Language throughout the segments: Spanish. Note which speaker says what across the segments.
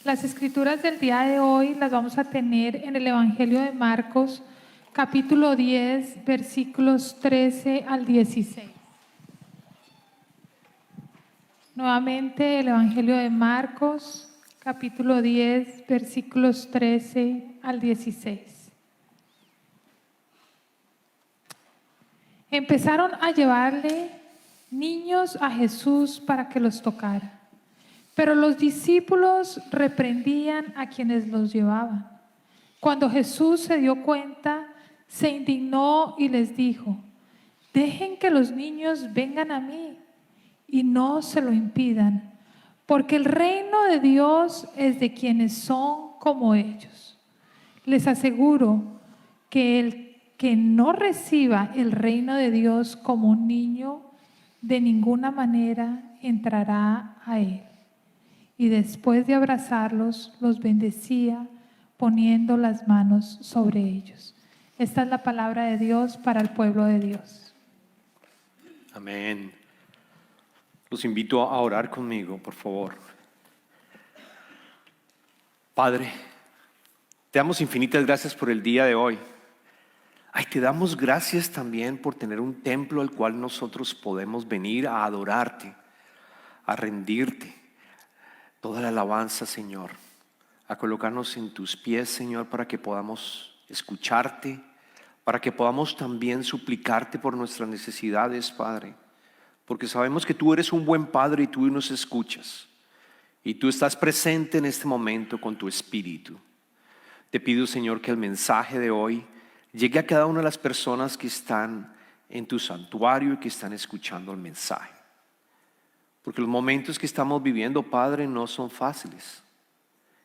Speaker 1: Las escrituras del día de hoy las vamos a tener en el Evangelio de Marcos, capítulo 10, versículos 13 al 16. Nuevamente el Evangelio de Marcos, capítulo 10, versículos 13 al 16. Empezaron a llevarle niños a Jesús para que los tocara, pero los discípulos reprendían a quienes los llevaban. Cuando Jesús se dio cuenta, se indignó y les dijo: dejen que los niños vengan a mí y no se lo impidan, porque el reino de Dios es de quienes son como ellos. Les aseguro que el que no reciba el reino de Dios como un niño, de ninguna manera entrará a él. Y después de abrazarlos, los bendecía poniendo las manos sobre ellos. Esta es la palabra de Dios para el pueblo de Dios.
Speaker 2: Amén. Los invito a orar conmigo, por favor. Padre, te damos infinitas gracias por el día de hoy. Te damos gracias también por tener un templo al cual nosotros podemos venir a adorarte, a rendirte toda la alabanza, Señor, a colocarnos en tus pies, Señor, para que podamos escucharte, para que podamos también suplicarte por nuestras necesidades, Padre, porque sabemos que tú eres un buen Padre y tú nos escuchas y tú estás presente en este momento con tu Espíritu. Te pido, Señor, que el mensaje de hoy llegue a cada una de las personas que están en tu santuario y que están escuchando el mensaje, porque los momentos que estamos viviendo, Padre, no son fáciles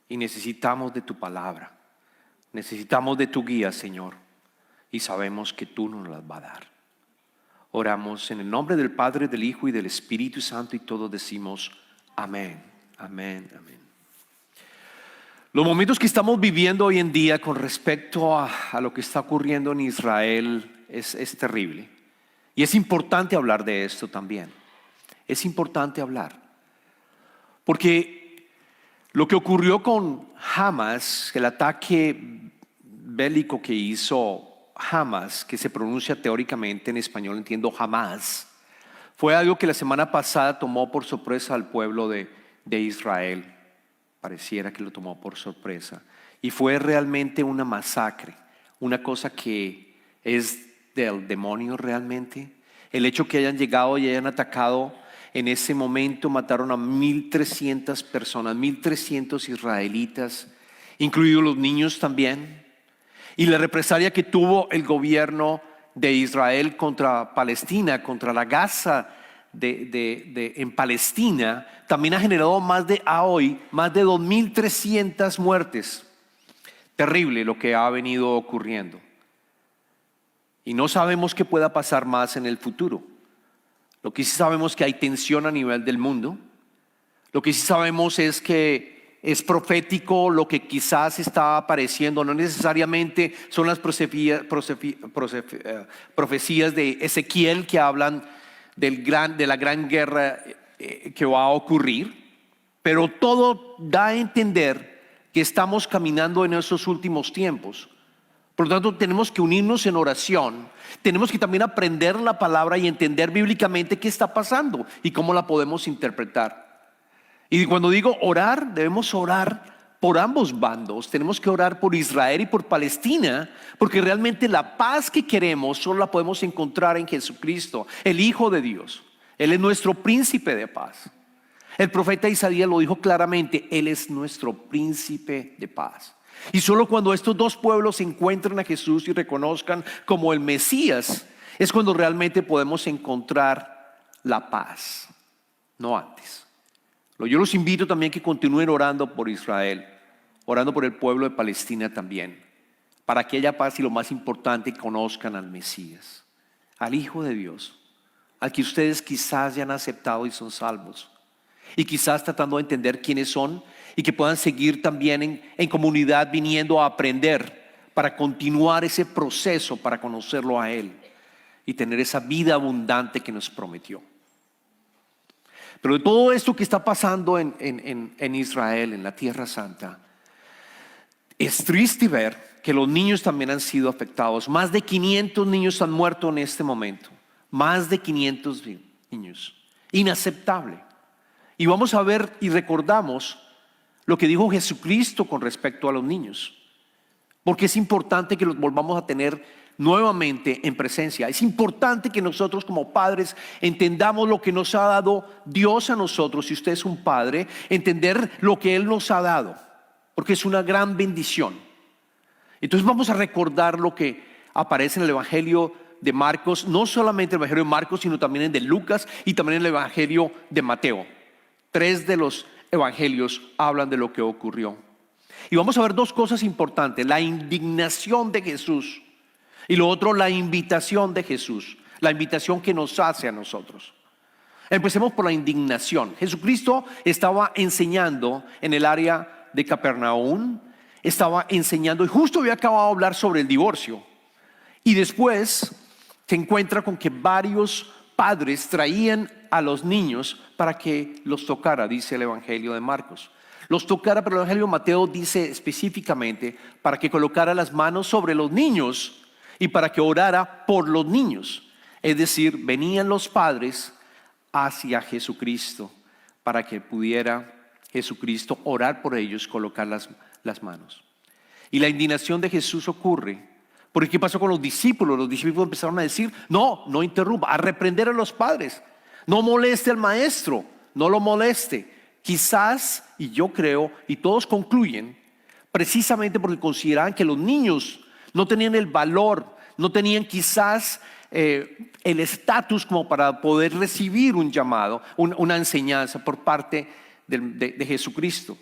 Speaker 2: y necesitamos de tu palabra, necesitamos de tu guía, Señor, y sabemos que tú nos las vas a dar. Oramos en el nombre del Padre, del Hijo y del Espíritu Santo y todos decimos amén, amén, amén. Los momentos que estamos viviendo hoy en día con respecto a lo que está ocurriendo en Israel es terrible. Y es importante hablar de esto también. Es importante hablar. Porque lo que ocurrió con Hamas, el ataque bélico que hizo Hamas, que se pronuncia teóricamente en español, entiendo Hamas, fue algo que la semana pasada tomó por sorpresa al pueblo de Israel. Pareciera que lo tomó por sorpresa. Y fue realmente una masacre, una cosa que es del demonio realmente. El hecho que hayan llegado y hayan atacado en ese momento, mataron a 1,300 personas, 1,300 israelitas, incluidos los niños también. Y la represalia que tuvo el gobierno de Israel contra Palestina, contra la Gaza en Palestina, también ha generado más de 2,300 muertes. Terrible lo que ha venido ocurriendo. Y no sabemos qué pueda pasar más en el futuro. Lo que sí sabemos es que hay tensión a nivel del mundo. Lo que sí sabemos es que es profético lo que quizás está apareciendo. No necesariamente son las profecías de Ezequiel que hablan de la gran guerra que va a ocurrir, pero todo da a entender que estamos caminando en esos últimos tiempos. Por lo tanto, tenemos que unirnos en oración. Tenemos que también aprender la palabra y entender bíblicamente qué está pasando y cómo la podemos interpretar. Y cuando digo orar, debemos orar por ambos bandos. Tenemos que orar por Israel y por Palestina, porque realmente la paz que queremos solo la podemos encontrar en Jesucristo, el Hijo de Dios. Él es nuestro príncipe de paz. El profeta Isaías lo dijo claramente: Él es nuestro príncipe de paz. Y solo cuando estos dos pueblos encuentren a Jesús y reconozcan como el Mesías, es cuando realmente podemos encontrar la paz, no antes. Yo los invito también a que continúen orando por Israel, orando por el pueblo de Palestina también, para que haya paz y, lo más importante, conozcan al Mesías, al Hijo de Dios, al que ustedes quizás ya han aceptado y son salvos, y quizás tratando de entender quiénes son, y que puedan seguir también en comunidad viniendo a aprender para continuar ese proceso, para conocerlo a Él y tener esa vida abundante que nos prometió. Pero de todo esto que está pasando en Israel, en la Tierra Santa, es triste ver que los niños también han sido afectados. Más de 500 niños han muerto en este momento. Más de 500 niños. Inaceptable. Y vamos a ver y recordamos lo que dijo Jesucristo con respecto a los niños. Porque es importante que los volvamos a tener nuevamente en presencia. Es importante que nosotros como padres entendamos lo que nos ha dado Dios a nosotros. Si usted es un padre, entender lo que Él nos ha dado, porque es una gran bendición. Entonces vamos a recordar lo que aparece en el Evangelio de Marcos, no solamente el Evangelio de Marcos, sino también en el de Lucas y también en el Evangelio de Mateo. 3 de los evangelios hablan de lo que ocurrió. Y vamos a ver dos cosas importantes: la indignación de Jesús y lo otro, la invitación de Jesús, la invitación que nos hace a nosotros. Empecemos por la indignación. Jesucristo estaba enseñando en el área de Capernaum, estaba enseñando y justo había acabado de hablar sobre el divorcio. Y después se encuentra con que varios padres traían a los niños para que los tocara, dice el Evangelio de Marcos. Los tocara, pero el Evangelio de Mateo dice específicamente para que colocara las manos sobre los niños y para que orara por los niños. Es decir, venían los padres hacia Jesucristo para que pudiera Jesucristo orar por ellos, colocar las manos. Y la indignación de Jesús ocurre porque ¿qué pasó con los discípulos? Los discípulos empezaron a decir: no interrumpa, a reprender a los padres, no moleste al maestro, no lo moleste. Quizás, y yo creo, y todos concluyen, precisamente porque consideraban que los niños no tenían el valor, no tenían quizás el estatus como para poder recibir un llamado, una enseñanza por parte de Jesucristo.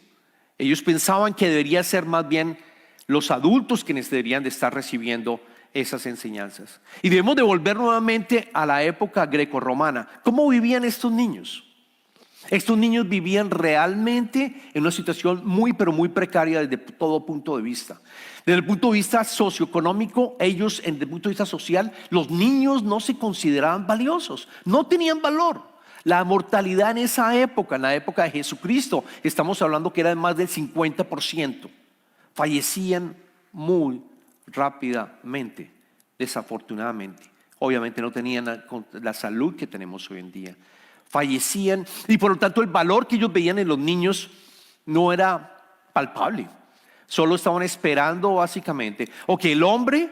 Speaker 2: Ellos pensaban que debería ser más bien los adultos quienes deberían de estar recibiendo esas enseñanzas. Y debemos de volver nuevamente a la época grecorromana. ¿Cómo vivían estos niños? Estos niños vivían realmente en una situación muy pero muy precaria desde todo punto de vista. Desde el punto de vista socioeconómico, ellos, desde el punto de vista social, los niños no se consideraban valiosos, no tenían valor. La mortalidad en esa época, en la época de Jesucristo, estamos hablando que era de más del 50%. Fallecían muy rápidamente, desafortunadamente. Obviamente no tenían la salud que tenemos hoy en día. Fallecían y por lo tanto el valor que ellos veían en los niños no era palpable. Solo estaban esperando básicamente o que el hombre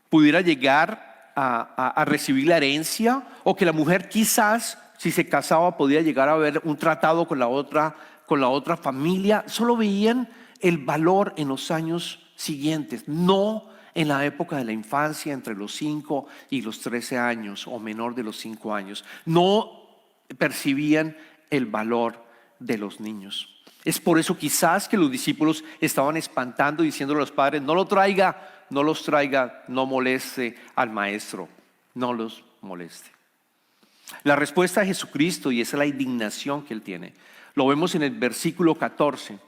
Speaker 2: pudiera llegar a recibir la herencia, o que la mujer quizás, si se casaba, podía llegar a ver un tratado con la otra familia. Solo veían el valor en los años siguientes, no en la época de la infancia, entre los 5 y los 13 años o menor de los 5 años. No percibían el valor de los niños. Es por eso quizás que los discípulos estaban espantando, diciéndole a los padres: no los traiga, no moleste al maestro, no los moleste. La respuesta de Jesucristo, y esa es la indignación que Él tiene, lo vemos en el versículo 14.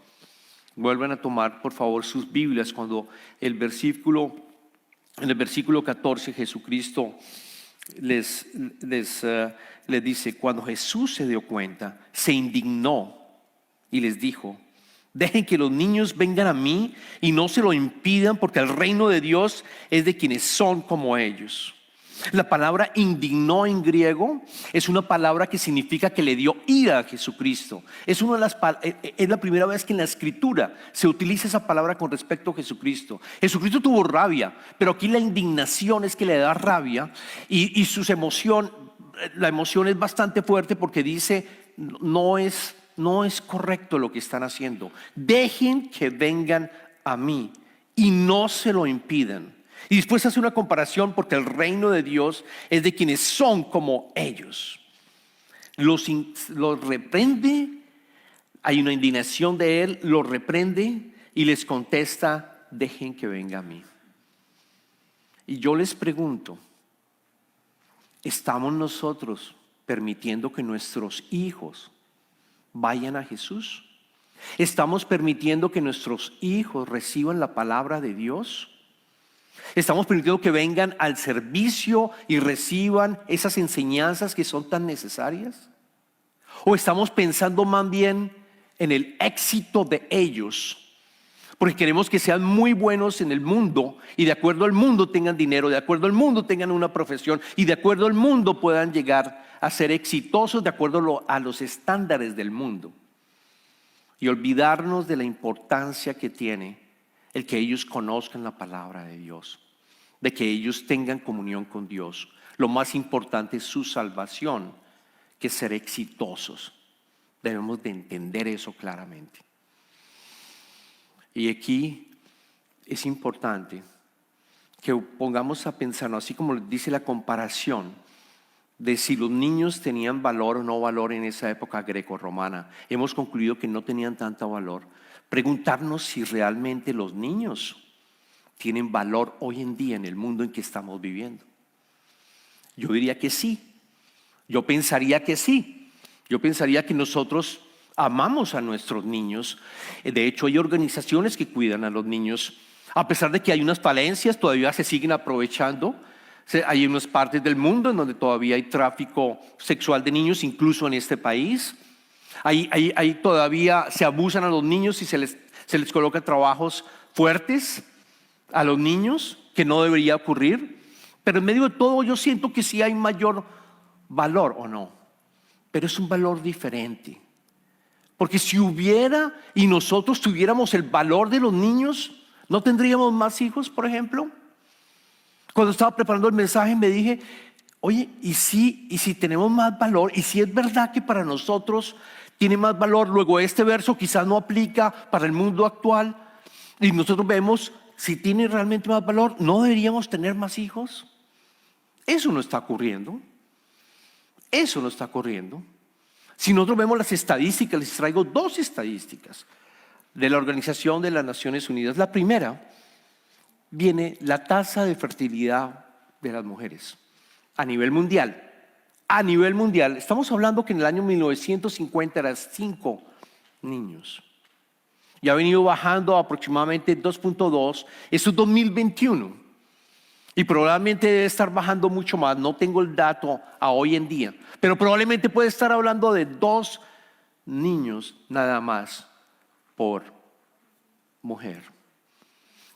Speaker 2: Vuelven a tomar por favor sus Biblias cuando en el versículo 14 Jesucristo les dice: cuando Jesús se dio cuenta, se indignó y les dijo: dejen que los niños vengan a mí y no se lo impidan, porque el reino de Dios es de quienes son como ellos. La palabra indignó en griego es una palabra que significa que le dio ira a Jesucristo. Es la primera vez que en la Escritura se utiliza esa palabra con respecto a Jesucristo. Jesucristo tuvo rabia, pero aquí la indignación es que le da rabia, y la emoción es bastante fuerte, porque dice: no es correcto lo que están haciendo. Dejen que vengan a mí y no se lo impidan. Y después hace una comparación, porque el reino de Dios es de quienes son como ellos. Los reprende, hay una indignación de Él, los reprende y les contesta: dejen que venga a mí. Y yo les pregunto: ¿estamos nosotros permitiendo que nuestros hijos vayan a Jesús? ¿Estamos permitiendo que nuestros hijos reciban la palabra de Dios? ¿Estamos permitiendo que vengan al servicio y reciban esas enseñanzas que son tan necesarias? ¿O estamos pensando más bien en el éxito de ellos? Porque queremos que sean muy buenos en el mundo y de acuerdo al mundo tengan dinero, de acuerdo al mundo tengan una profesión y de acuerdo al mundo puedan llegar a ser exitosos de acuerdo a los estándares del mundo. Y olvidarnos de la importancia que tiene el que ellos conozcan la palabra de Dios, de que ellos tengan comunión con Dios. Lo más importante es su salvación, que ser exitosos. Debemos de entender eso claramente. Y aquí es importante que pongamos a pensar, así como dice la comparación de si los niños tenían valor o no valor en esa época greco-romana. Hemos concluido que no tenían tanto valor. Preguntarnos si realmente los niños tienen valor hoy en día en el mundo en que estamos viviendo. Yo diría que sí. Yo pensaría que sí. Yo pensaría que nosotros amamos a nuestros niños. De hecho, hay organizaciones que cuidan a los niños. A pesar de que hay unas falencias, todavía se siguen aprovechando. Hay unas partes del mundo en donde todavía hay tráfico sexual de niños, incluso en este país. Ahí todavía se abusan a los niños y se les coloca trabajos fuertes a los niños, que no debería ocurrir. Pero en medio de todo yo siento que sí hay mayor valor, ¿o no? Pero es un valor diferente. Porque si hubiera y nosotros tuviéramos el valor de los niños, ¿no tendríamos más hijos, por ejemplo? Cuando estaba preparando el mensaje me dije, oye, ¿y si tenemos más valor? ¿Y si es verdad que para nosotros tiene más valor? Luego este verso quizás no aplica para el mundo actual y nosotros vemos si tiene realmente más valor, ¿no deberíamos tener más hijos? Eso no está ocurriendo. Eso no está ocurriendo. Si nosotros vemos las estadísticas, les traigo 2 estadísticas de la Organización de las Naciones Unidas. La primera viene la tasa de fertilidad de las mujeres a nivel mundial. A nivel mundial, estamos hablando que en el año 1950 eran 5 niños. Y ha venido bajando a aproximadamente 2.2. Eso es 2021. Y probablemente debe estar bajando mucho más. No tengo el dato a hoy en día. Pero probablemente puede estar hablando de 2 niños nada más por mujer.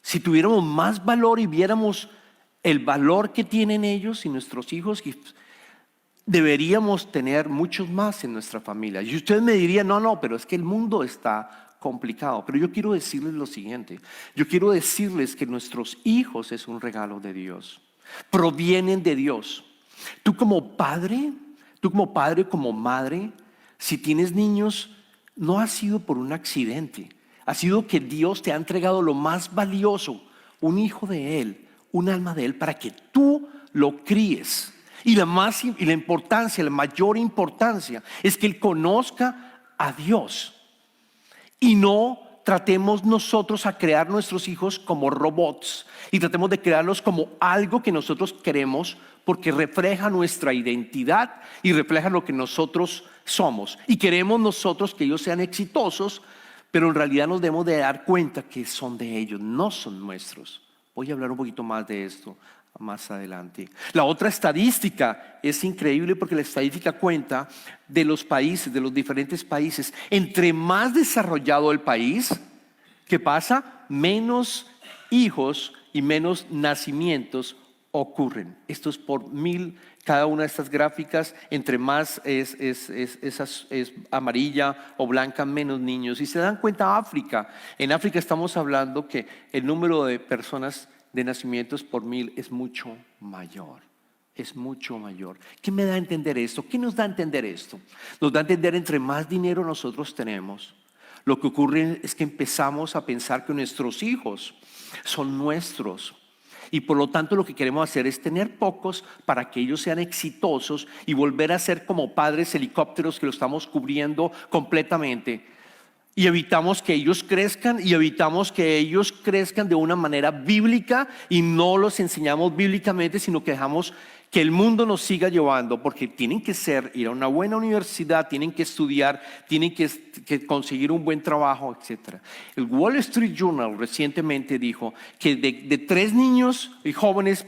Speaker 2: Si tuviéramos más valor y viéramos el valor que tienen ellos y nuestros hijos, deberíamos tener muchos más en nuestra familia. Y ustedes me dirían, no, pero es que el mundo está complicado. Pero yo quiero decirles lo siguiente. Yo quiero decirles que nuestros hijos es un regalo de Dios. Provienen de Dios. Tú como padre, como madre, si tienes niños, no ha sido por un accidente. Ha sido que Dios te ha entregado lo más valioso, un hijo de Él, un alma de Él, para que tú lo críes. Y la mayor importancia es que Él conozca a Dios. Y no tratemos nosotros a crear nuestros hijos como robots y tratemos de crearlos como algo que nosotros queremos porque refleja nuestra identidad y refleja lo que nosotros somos. Y queremos nosotros que ellos sean exitosos, pero en realidad nos debemos de dar cuenta que son de ellos, no son nuestros. Voy a hablar un poquito más de esto más adelante. La otra estadística es increíble porque la estadística cuenta de los países, de los diferentes países. Entre más desarrollado el país, ¿qué pasa? Menos hijos y menos nacimientos ocurren. Esto es por 1000. Cada una de estas gráficas, entre más es amarilla o blanca, menos niños. Y se dan cuenta África. En África estamos hablando que el número de personas de nacimientos por 1000 es mucho mayor. Es mucho mayor. ¿Qué me da a entender esto? ¿Qué nos da a entender esto? Nos da a entender entre más dinero nosotros tenemos, lo que ocurre es que empezamos a pensar que nuestros hijos son nuestros. Y por lo tanto lo que queremos hacer es tener pocos para que ellos sean exitosos y volver a ser como padres helicópteros que lo estamos cubriendo completamente. Y evitamos que ellos crezcan de una manera bíblica y no los enseñamos bíblicamente, sino que dejamos que el mundo nos siga llevando, porque tienen que ir a una buena universidad, tienen que estudiar, tienen que conseguir un buen trabajo, etc. El Wall Street Journal recientemente dijo que de 3 niños y jóvenes,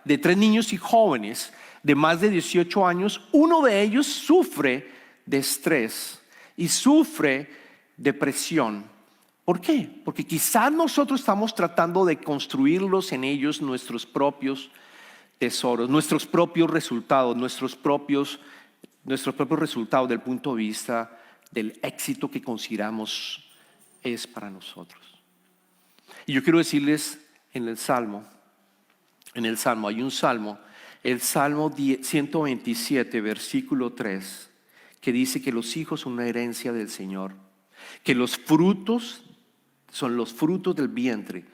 Speaker 2: de 3 niños y jóvenes de más de 18 años, uno de ellos sufre de estrés y sufre depresión. ¿Por qué? Porque quizás nosotros estamos tratando de construirlos en ellos nuestros propios tesoros, nuestros propios resultados, nuestros propios resultados del punto de vista del éxito que consideramos es para nosotros. Y yo quiero decirles en el Salmo hay un Salmo, el Salmo 127, versículo 3, que dice que los hijos son una herencia del Señor, que los frutos son los frutos del vientre.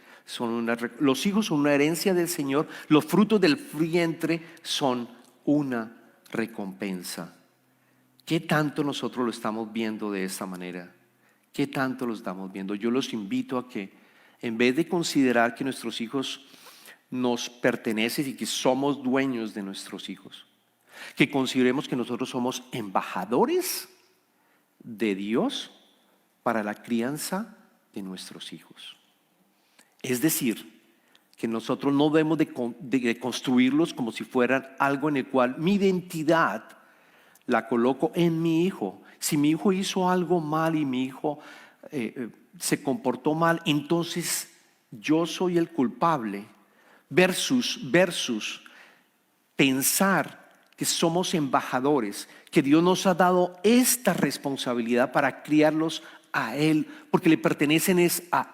Speaker 2: Los hijos son una herencia del Señor, los frutos del vientre son una recompensa. ¿Qué tanto nosotros lo estamos viendo de esta manera? ¿Qué tanto lo estamos viendo? Yo los invito a que en vez de considerar que nuestros hijos nos pertenecen y que somos dueños de nuestros hijos, que consideremos que nosotros somos embajadores de Dios para la crianza de nuestros hijos. Es decir, que nosotros no debemos de construirlos como si fueran algo en el cual mi identidad la coloco en mi hijo. Si mi hijo hizo algo mal y mi hijo se comportó mal, entonces yo soy el culpable, versus pensar que somos embajadores, que Dios nos ha dado esta responsabilidad para criarlos a Él, porque le pertenecen es a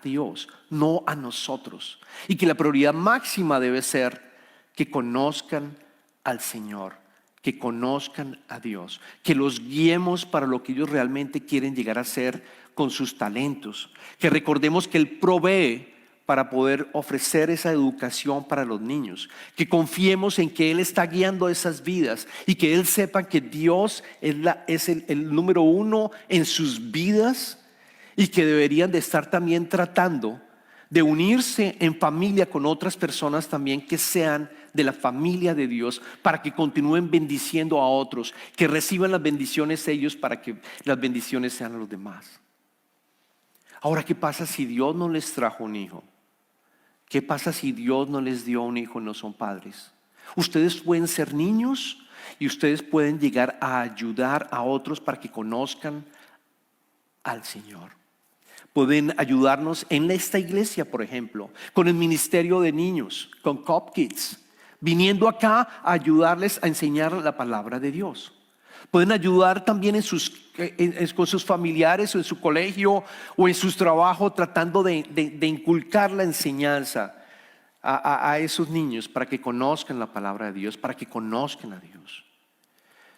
Speaker 2: Dios, no a nosotros. Y que la prioridad máxima debe ser que conozcan al Señor, que conozcan a Dios, que los guiemos para lo que ellos realmente quieren llegar a ser con sus talentos, que recordemos que Él provee para poder ofrecer esa educación para los niños, que confiemos en que Él está guiando esas vidas y que Él sepa que Dios es el número uno en sus vidas y que deberían de estar también tratando de unirse en familia con otras personas también que sean de la familia de Dios, para que continúen bendiciendo a otros, que reciban las bendiciones ellos para que las bendiciones sean a los demás. Ahora, ¿qué pasa si Dios no les trajo un hijo? ¿Qué pasa si Dios no les dio un hijo y no son padres? Ustedes pueden ser niños y ustedes pueden llegar a ayudar a otros para que conozcan al Señor. Pueden ayudarnos en esta iglesia, por ejemplo, con el ministerio de niños, con Cop Kids, viniendo acá a ayudarles a enseñar la palabra de Dios. Pueden ayudar también con sus familiares o en su colegio o en sus trabajos, tratando de inculcar la enseñanza a esos niños para que conozcan la palabra de Dios, para que conozcan a Dios.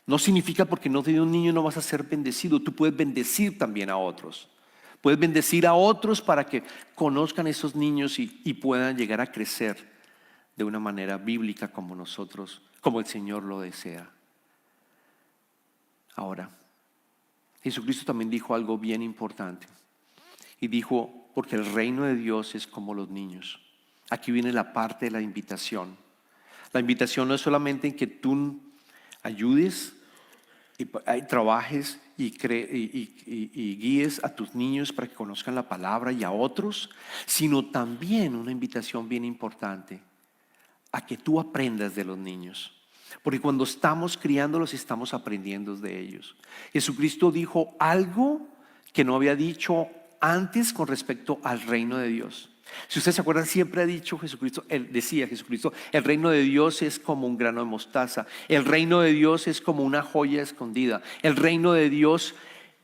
Speaker 2: No significa porque no te dio un niño no vas a ser bendecido. Tú puedes bendecir también a otros. Puedes bendecir a otros para que conozcan a esos niños y puedan llegar a crecer de una manera bíblica como el Señor lo desea. Ahora, Jesucristo también dijo algo bien importante. Y dijo, porque el reino de Dios es como los niños. Aquí viene la parte de la invitación. La invitación no es solamente en que tú ayudes y trabajes y guíes a tus niños para que conozcan la palabra y a otros, sino también una invitación bien importante a que tú aprendas de los niños. Porque cuando estamos criándolos estamos aprendiendo de ellos. Jesucristo dijo algo que no había dicho antes con respecto al reino de Dios. Si ustedes se acuerdan, siempre ha dicho Jesucristo, el reino de Dios es como un grano de mostaza. El reino de Dios es como una joya escondida. El reino de Dios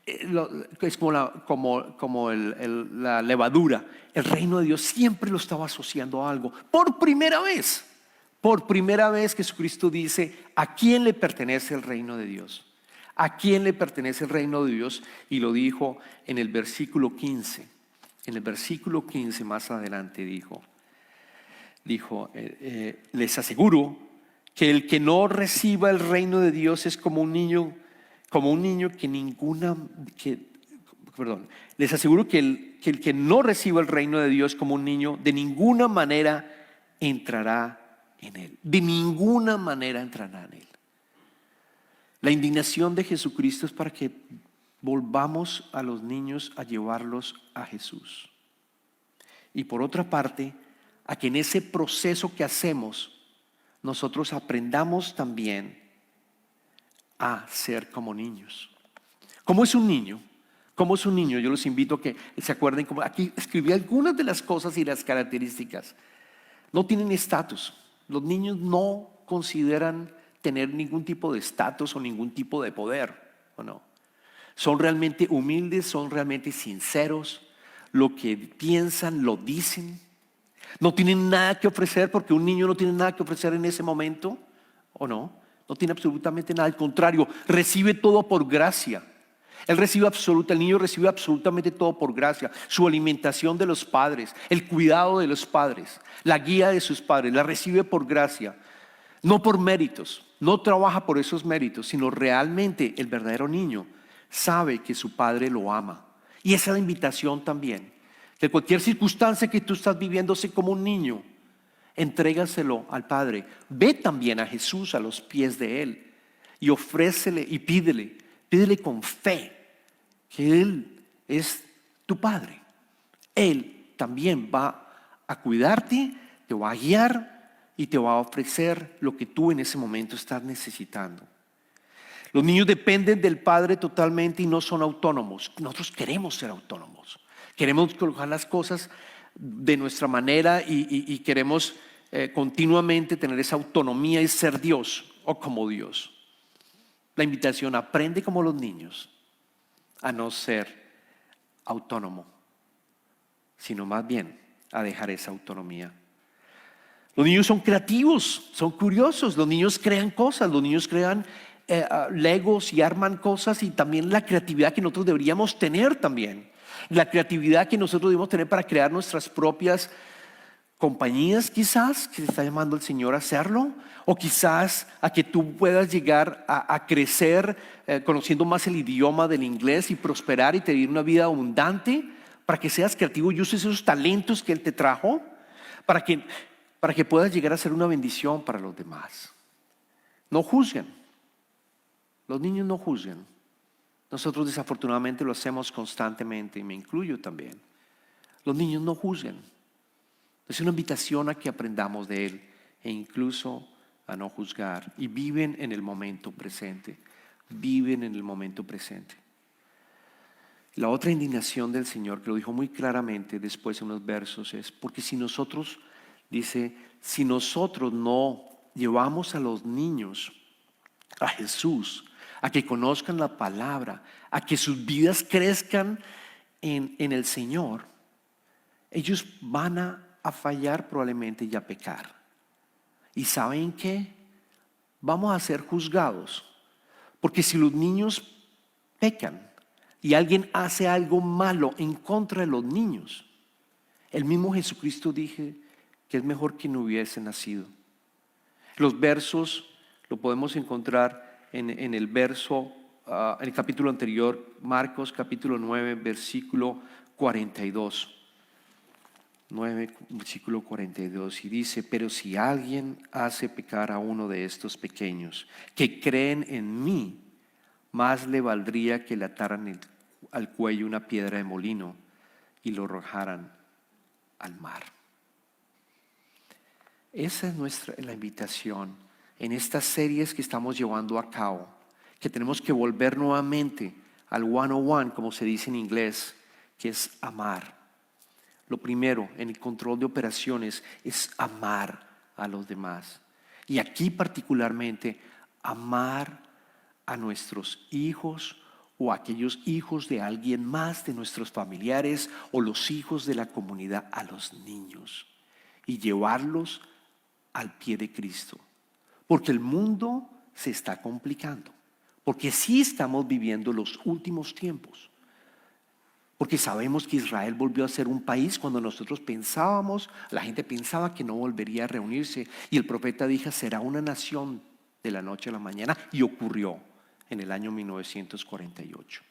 Speaker 2: es como la levadura. El reino de Dios siempre lo estaba asociando a algo. Por primera vez Jesucristo dice, ¿a quién le pertenece el reino de Dios? ¿A quién le pertenece el reino de Dios? Y lo dijo en el versículo 15. En el versículo 15 más adelante dijo, les aseguro que el que no reciba el reino de Dios es como un niño les aseguro que el que no reciba el reino de Dios como un niño, de ninguna manera entrará en él. De ninguna manera entrará en él. La indignación de Jesucristo es para que volvamos a los niños a llevarlos a Jesús. Y por otra parte, a que en ese proceso que hacemos, nosotros aprendamos también a ser como niños. ¿Cómo es un niño? ¿Cómo es un niño? Yo los invito a que se acuerden, como aquí escribí algunas de las cosas y las características. No tienen estatus. Los niños no consideran tener ningún tipo de estatus o ningún tipo de poder, ¿o no? Son realmente humildes, son realmente sinceros. Lo que piensan, lo dicen. No tienen nada que ofrecer, porque un niño no tiene nada que ofrecer en ese momento, ¿o no? No tiene absolutamente nada. Al contrario, recibe todo por gracia. El niño recibe absolutamente todo por gracia. Su alimentación de los padres, el cuidado de los padres, la guía de sus padres, la recibe por gracia. No por méritos, no trabaja por esos méritos, sino realmente el verdadero niño sabe que su padre lo ama. Y esa es la invitación también. Que cualquier circunstancia que tú estás viviendo, sé como un niño, entrégaselo al Padre. Ve también a Jesús a los pies de Él y ofrécele y pídele con fe que Él es tu Padre. Él también va a cuidarte, te va a guiar y te va a ofrecer lo que tú en ese momento estás necesitando. Los niños dependen del Padre totalmente y no son autónomos. Nosotros queremos ser autónomos. Queremos colocar las cosas de nuestra manera y queremos continuamente tener esa autonomía y ser Dios o como Dios. La invitación: aprende como los niños a no ser autónomo, sino más bien a dejar esa autonomía. Los niños son creativos, son curiosos. Los niños crean cosas, los niños crean legos y arman cosas, y también la creatividad que nosotros deberíamos tener también. La creatividad que nosotros debemos tener para crear nuestras propias compañías, quizás, que te está llamando el Señor a hacerlo, o quizás a que tú puedas llegar a crecer conociendo más el idioma del inglés y prosperar y tener una vida abundante, para que seas creativo y uses esos talentos que Él te trajo, para que puedas llegar a ser una bendición para los demás. No juzguen. Los niños no juzgan. Nosotros desafortunadamente lo hacemos constantemente, y me incluyo también. Los niños no juzgan. Es una invitación a que aprendamos de Él e incluso a no juzgar, y viven en el momento presente. Viven en el momento presente. La otra indignación del Señor, que lo dijo muy claramente después en unos versos, es porque si nosotros no llevamos a los niños a Jesús, a que conozcan la palabra, a que sus vidas crezcan en el Señor, ellos van a fallar probablemente y a pecar. ¿Y saben qué? Vamos a ser juzgados, porque si los niños pecan y alguien hace algo malo en contra de los niños, el mismo Jesucristo dije que es mejor que no hubiese nacido. Los versos lo podemos encontrar en el verso, en el capítulo anterior, Marcos capítulo 9, versículo 42. 9, versículo 42, y dice: pero si alguien hace pecar a uno de estos pequeños que creen en mí, más le valdría que le ataran al cuello una piedra de molino y lo arrojaran al mar. Esa es la invitación en estas series que estamos llevando a cabo, que tenemos que volver nuevamente al 101, como se dice en inglés, que es amar. Lo primero en el control de operaciones es amar a los demás. Y aquí particularmente amar a nuestros hijos o a aquellos hijos de alguien más, de nuestros familiares o los hijos de la comunidad, a los niños, y llevarlos al pie de Cristo. Porque el mundo se está complicando. Porque sí estamos viviendo los últimos tiempos. Porque sabemos que Israel volvió a ser un país cuando nosotros pensábamos, la gente pensaba que no volvería a reunirse. Y el profeta dijo: será una nación de la noche a la mañana. Y ocurrió en el año 1948.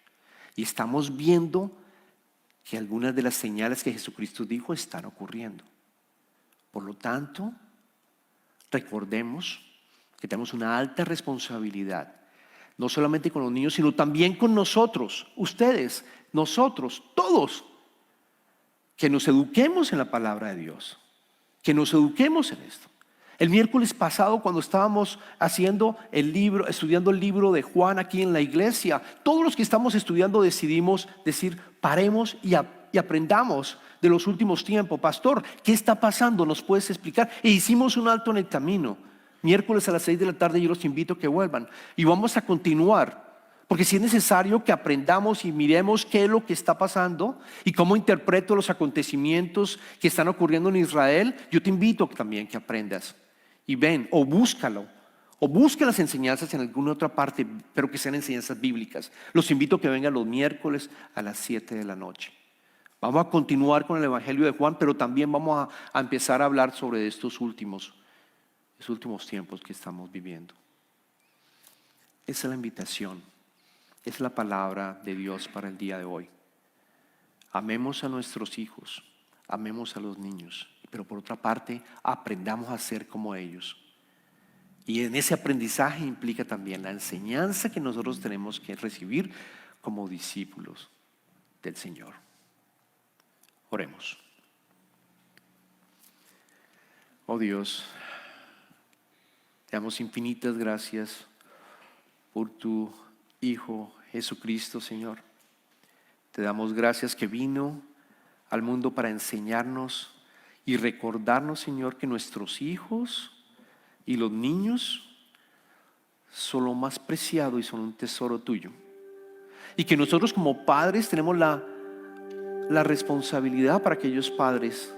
Speaker 2: Y estamos viendo que algunas de las señales que Jesucristo dijo están ocurriendo. Por lo tanto, recordemos que tenemos una alta responsabilidad. No solamente con los niños, sino también con nosotros, ustedes, nosotros, todos. Que nos eduquemos en la palabra de Dios. Que nos eduquemos en esto. El miércoles pasado, cuando estábamos estudiando el libro de Juan aquí en la iglesia, todos los que estamos estudiando decidimos decir, paremos y aprendamos de los últimos tiempos. Pastor, ¿qué está pasando? ¿Nos puedes explicar? E hicimos un alto en el camino. Miércoles a las 6 de la tarde yo los invito a que vuelvan. Y vamos a continuar. Porque si es necesario que aprendamos y miremos qué es lo que está pasando y cómo interpreto los acontecimientos que están ocurriendo en Israel, yo te invito también que aprendas. Y ven, o búscalo, o busca las enseñanzas en alguna otra parte, pero que sean enseñanzas bíblicas. Los invito a que vengan los miércoles a las 7 de la noche. Vamos a continuar con el Evangelio de Juan, pero también vamos a empezar a hablar sobre estos últimos tiempos que estamos viviendo. Esa es la invitación. Es la palabra de Dios para el día de hoy. Amemos a nuestros hijos, amemos a los niños, pero por otra parte, aprendamos a ser como ellos. Y en ese aprendizaje implica también la enseñanza que nosotros tenemos que recibir como discípulos del Señor. Oremos. Oh Dios, te damos infinitas gracias por tu Hijo Jesucristo, Señor. Te damos gracias que vino al mundo para enseñarnos y recordarnos, Señor, que nuestros hijos y los niños son lo más preciado y son un tesoro tuyo. Y que nosotros como padres tenemos la responsabilidad para aquellos padres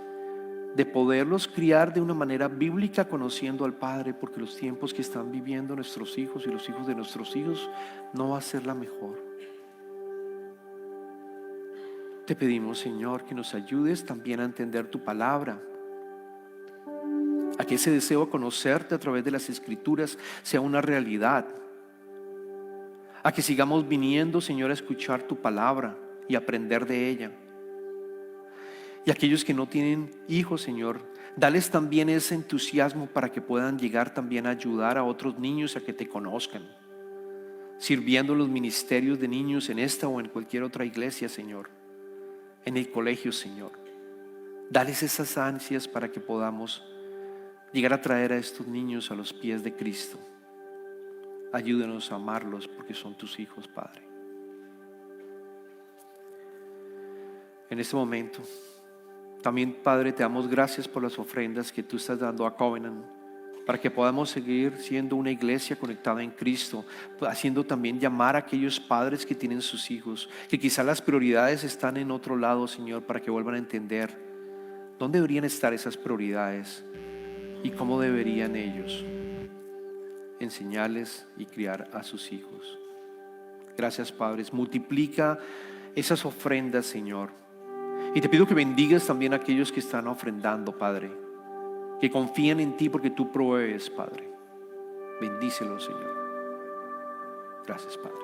Speaker 2: de poderlos criar de una manera bíblica, conociendo al Padre, porque los tiempos que están viviendo nuestros hijos y los hijos de nuestros hijos no va a ser la mejor. Te pedimos, Señor, que nos ayudes también a entender tu palabra, a que ese deseo de conocerte a través de las Escrituras sea una realidad, a que sigamos viniendo, Señor, a escuchar tu palabra y aprender de ella. Y aquellos que no tienen hijos, Señor, dales también ese entusiasmo para que puedan llegar también a ayudar a otros niños a que te conozcan, sirviendo los ministerios de niños en esta o en cualquier otra iglesia, Señor, en el colegio, Señor. Dales esas ansias para que podamos llegar a traer a estos niños a los pies de Cristo. Ayúdanos a amarlos porque son tus hijos, Padre. En este momento también, Padre, te damos gracias por las ofrendas que tú estás dando a Covenant, para que podamos seguir siendo una iglesia conectada en Cristo, haciendo también llamar a aquellos padres que tienen sus hijos, que quizás las prioridades están en otro lado, Señor, para que vuelvan a entender dónde deberían estar esas prioridades y cómo deberían ellos enseñarles y criar a sus hijos. Gracias, Padres. Multiplica esas ofrendas, Señor. Y te pido que bendigas también a aquellos que están ofrendando, Padre, que confían en ti porque tú provees, Padre. Bendícelos, Señor. Gracias, Padre.